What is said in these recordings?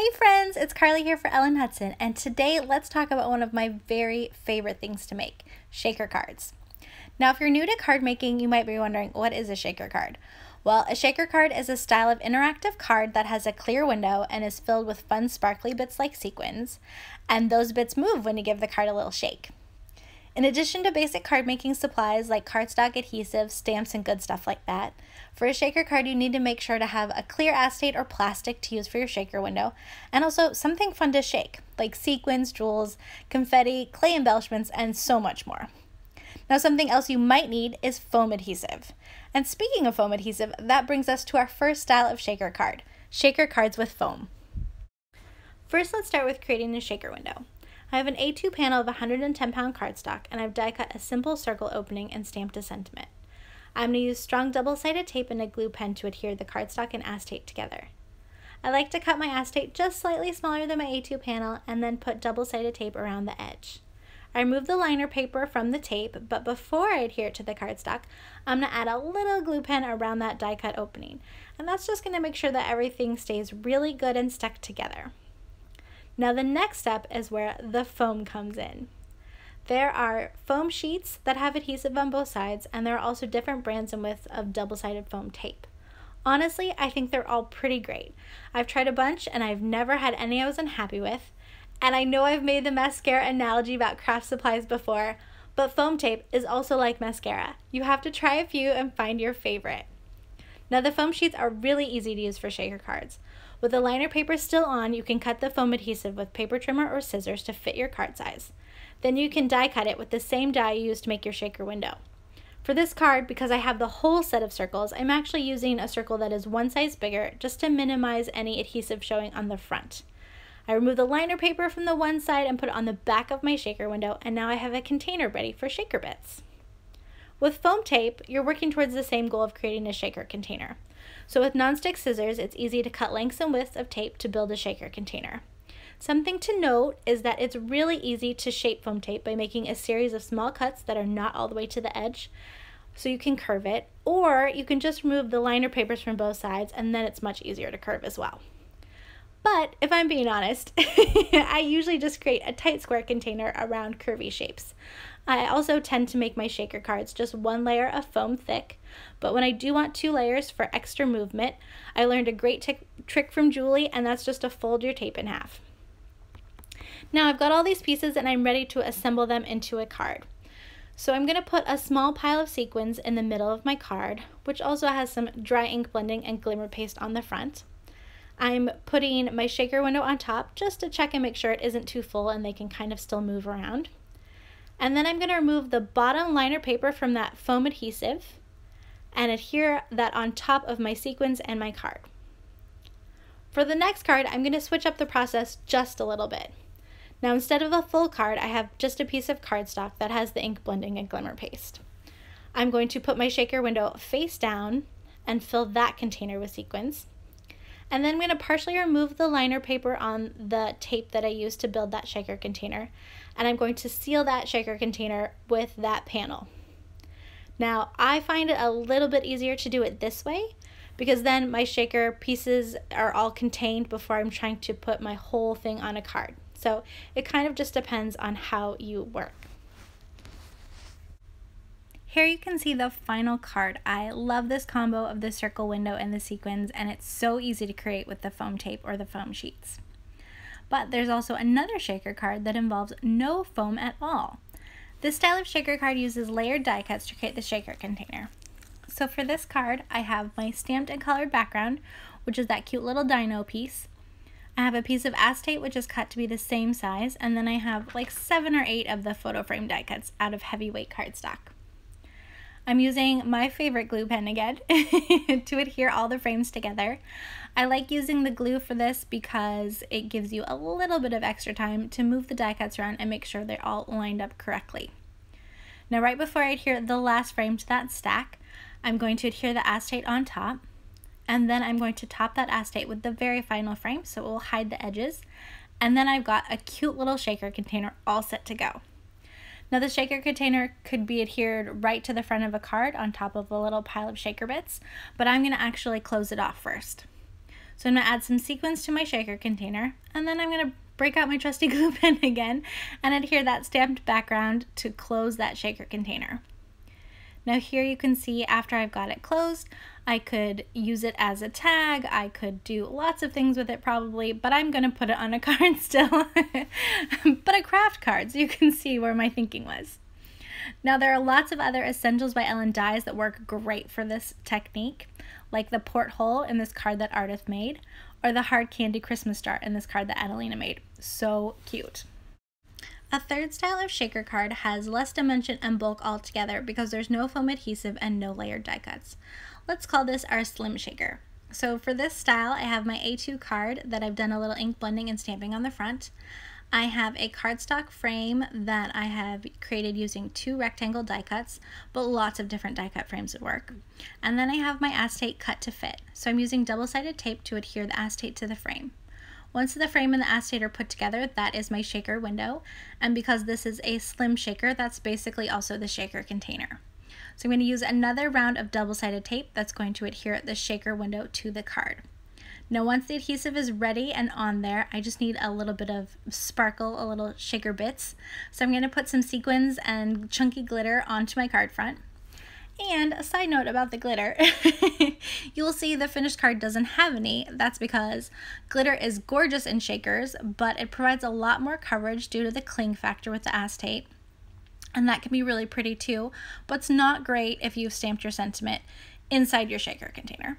Hey friends, it's Carly here for Ellen Hutson, and today let's talk about one of my very favorite things to make, shaker cards. Now if you're new to card making, you might be wondering, what is a shaker card? Well, a shaker card is a style of interactive card that has a clear window and is filled with fun sparkly bits like sequins, and those bits move when you give the card a little shake. In addition to basic card making supplies like cardstock, adhesive, stamps, and good stuff like that, for a shaker card you need to make sure to have a clear acetate or plastic to use for your shaker window, and also something fun to shake, like sequins, jewels, confetti, clay embellishments, and so much more. Now something else you might need is foam adhesive. And speaking of foam adhesive, that brings us to our first style of shaker card, shaker cards with foam. First, let's start with creating a shaker window. I have an A2 panel of 110-pound cardstock, and I've die cut a simple circle opening and stamped a sentiment. I'm going to use strong double-sided tape and a glue pen to adhere the cardstock and acetate together. I like to cut my acetate just slightly smaller than my A2 panel and then put double-sided tape around the edge. I remove the liner paper from the tape, but before I adhere it to the cardstock, I'm going to add a little glue pen around that die cut opening, and that's just going to make sure that everything stays really good and stuck together. Now the next step is where the foam comes in. There are foam sheets that have adhesive on both sides, and there are also different brands and widths of double-sided foam tape. Honestly, I think they're all pretty great. I've tried a bunch and I've never had any I was unhappy with, and I know I've made the mascara analogy about craft supplies before, but foam tape is also like mascara. You have to try a few and find your favorite. Now the foam sheets are really easy to use for shaker cards. With the liner paper still on, you can cut the foam adhesive with paper trimmer or scissors to fit your card size. Then you can die cut it with the same die you used to make your shaker window. For this card, because I have the whole set of circles, I'm actually using a circle that is one size bigger just to minimize any adhesive showing on the front. I remove the liner paper from the one side and put it on the back of my shaker window, and now I have a container ready for shaker bits. With foam tape, you're working towards the same goal of creating a shaker container. So with nonstick scissors, it's easy to cut lengths and widths of tape to build a shaker container. Something to note is that it's really easy to shape foam tape by making a series of small cuts that are not all the way to the edge, so you can curve it, or you can just remove the liner papers from both sides and then it's much easier to curve as well. But if I'm being honest, I usually just create a tight square container around curvy shapes. I also tend to make my shaker cards just one layer of foam thick, but when I do want 2 layers for extra movement, I learned a great trick from Julie, and that's just to fold your tape in half. Now I've got all these pieces and I'm ready to assemble them into a card. So I'm going to put a small pile of sequins in the middle of my card, which also has some dry ink blending and glimmer paste on the front. I'm putting my shaker window on top just to check and make sure it isn't too full and they can kind of still move around. And then I'm going to remove the bottom liner paper from that foam adhesive and adhere that on top of my sequins and my card. For the next card, I'm going to switch up the process just a little bit. Now instead of a full card, I have just a piece of cardstock that has the ink blending and glimmer paste. I'm going to put my shaker window face down and fill that container with sequins. And then I'm going to partially remove the liner paper on the tape that I used to build that shaker container, and I'm going to seal that shaker container with that panel. Now I find it a little bit easier to do it this way because then my shaker pieces are all contained before I'm trying to put my whole thing on a card. So it kind of just depends on how you work. Here you can see the final card. I love this combo of the circle window and the sequins, and it's so easy to create with the foam tape or the foam sheets. But there's also another shaker card that involves no foam at all. This style of shaker card uses layered die cuts to create the shaker container. So for this card, I have my stamped and colored background, which is that cute little dino piece. I have a piece of acetate which is cut to be the same size, and then I have like 7 or 8 of the photo frame die cuts out of heavyweight cardstock. I'm using my favorite glue pen again to adhere all the frames together. I like using the glue for this because it gives you a little bit of extra time to move the die cuts around and make sure they're all lined up correctly. Now right before I adhere the last frame to that stack, I'm going to adhere the acetate on top, and then I'm going to top that acetate with the very final frame so it will hide the edges, and then I've got a cute little shaker container all set to go. Now the shaker container could be adhered right to the front of a card on top of a little pile of shaker bits, but I'm going to actually close it off first. So I'm going to add some sequins to my shaker container, and then I'm going to break out my trusty glue pen again and adhere that stamped background to close that shaker container. Now here you can see after I've got it closed, I could use it as a tag, I could do lots of things with it probably, but I'm going to put it on a card still, but a craft card, so you can see where my thinking was. Now there are lots of other Essentials by Ellen dies that work great for this technique, like the porthole in this card that Ardith made, or the hard candy Christmas star in this card that Annalena made. So cute. A third style of shaker card has less dimension and bulk altogether because there's no foam adhesive and no layered die cuts. Let's call this our slim shaker. So for this style, I have my A2 card that I've done a little ink blending and stamping on the front. I have a cardstock frame that I have created using 2 rectangle die cuts, but lots of different die cut frames would work. And then I have my acetate cut to fit. So I'm using double-sided tape to adhere the acetate to the frame. Once the frame and the acetate are put together, that is my shaker window. And because this is a slim shaker, that's basically also the shaker container. So I'm going to use another round of double-sided tape that's going to adhere the shaker window to the card. Now once the adhesive is ready and on there, I just need a little bit of sparkle, a little shaker bits. So I'm going to put some sequins and chunky glitter onto my card front. And a side note about the glitter, you will see the finished card doesn't have any. That's because glitter is gorgeous in shakers, but it provides a lot more coverage due to the cling factor with the acetate. And that can be really pretty too, but it's not great if you've stamped your sentiment inside your shaker container.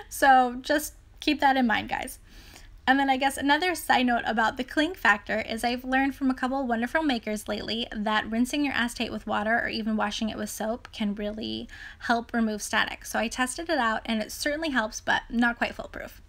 So just keep that in mind, guys. And then I guess another side note about the cling factor is I've learned from a couple wonderful makers lately that rinsing your acetate with water or even washing it with soap can really help remove static. So I tested it out and it certainly helps, but not quite foolproof.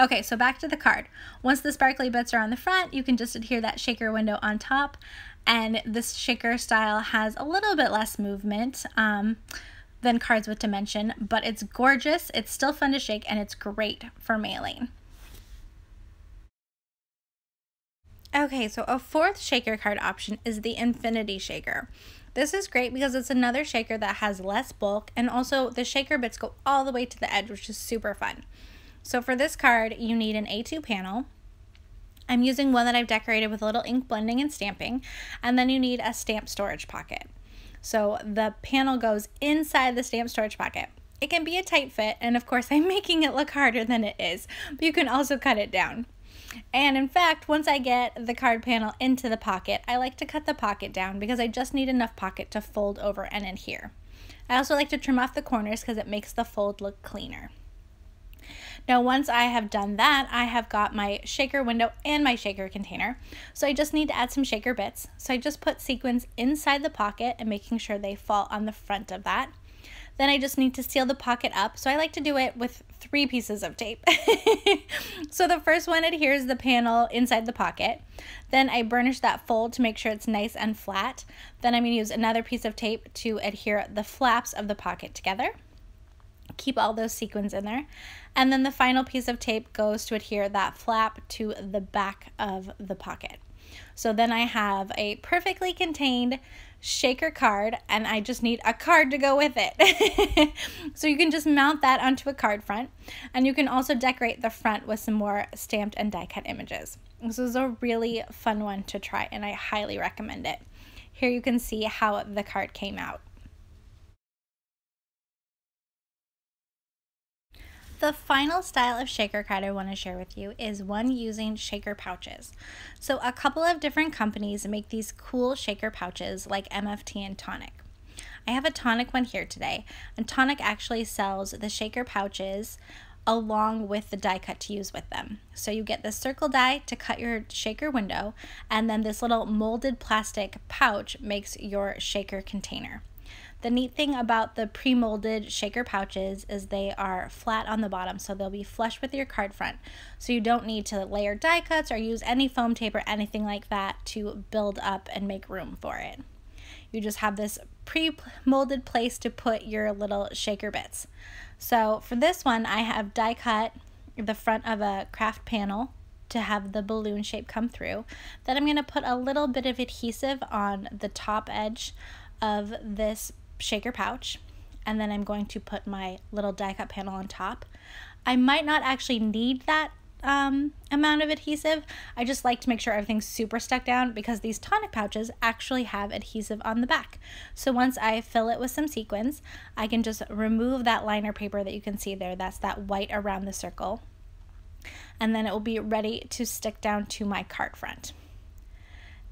Okay, so back to the card. Once the sparkly bits are on the front, you can just adhere that shaker window on top, and this shaker style has a little bit less movement than cards with dimension, but it's gorgeous, it's still fun to shake, and it's great for mailing. Okay, so a fourth shaker card option is the infinity shaker. This is great because it's another shaker that has less bulk, and also the shaker bits go all the way to the edge, which is super fun. So for this card, you need an A2 panel. I'm using one that I've decorated with a little ink blending and stamping, and then you need a stamp storage pocket. So the panel goes inside the stamp storage pocket. It can be a tight fit, and of course I'm making it look harder than it is, but you can also cut it down. And in fact, once I get the card panel into the pocket, I like to cut the pocket down because I just need enough pocket to fold over and adhere. I also like to trim off the corners because it makes the fold look cleaner. Now once I have done that, I have got my shaker window and my shaker container. So I just need to add some shaker bits. So I just put sequins inside the pocket and making sure they fall on the front of that. Then I just need to seal the pocket up. So I like to do it with 3 pieces of tape. So the first one adheres the panel inside the pocket. Then I burnish that fold to make sure it's nice and flat. Then I'm going to use another piece of tape to adhere the flaps of the pocket together. Keep all those sequins in there. And then the final piece of tape goes to adhere that flap to the back of the pocket. So then I have a perfectly contained shaker card, and I just need a card to go with it. So you can just mount that onto a card front, and you can also decorate the front with some more stamped and die cut images. This is a really fun one to try, and I highly recommend it. Here you can see how the card came out. The final style of shaker card I want to share with you is one using shaker pouches. So a couple of different companies make these cool shaker pouches like MFT and Tonic. I have a Tonic one here today, and Tonic actually sells the shaker pouches along with the die cut to use with them. So you get the circle die to cut your shaker window, and then this little molded plastic pouch makes your shaker container. The neat thing about the pre-molded shaker pouches is they are flat on the bottom, so they'll be flush with your card front. So you don't need to layer die cuts or use any foam tape or anything like that to build up and make room for it. You just have this pre-molded place to put your little shaker bits. So for this one, I have die cut the front of a craft panel to have the balloon shape come through. Then I'm going to put a little bit of adhesive on the top edge of this shaker pouch, and then I'm going to put my little die cut panel on top. I might not actually need that amount of adhesive. I just like to make sure everything's super stuck down because these tonic pouches actually have adhesive on the back. So once I fill it with some sequins, I can just remove that liner paper that you can see there. That's that white around the circle. And then it will be ready to stick down to my card front.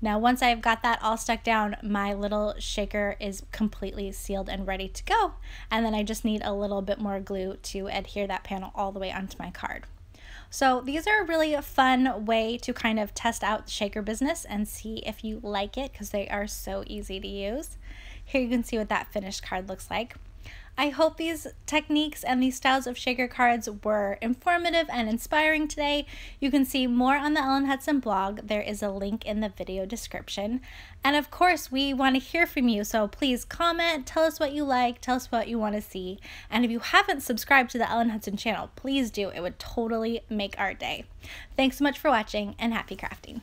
Now, once I've got that all stuck down, my little shaker is completely sealed and ready to go. And then I just need a little bit more glue to adhere that panel all the way onto my card. So these are a really fun way to kind of test out the shaker business and see if you like it, because they are so easy to use. Here you can see what that finished card looks like. I hope these techniques and these styles of shaker cards were informative and inspiring today. You can see more on the Ellen Hutson blog. There is a link in the video description. And of course, we want to hear from you, so please comment, tell us what you like, tell us what you want to see. And if you haven't subscribed to the Ellen Hutson channel, please do. It would totally make our day. Thanks so much for watching, and happy crafting.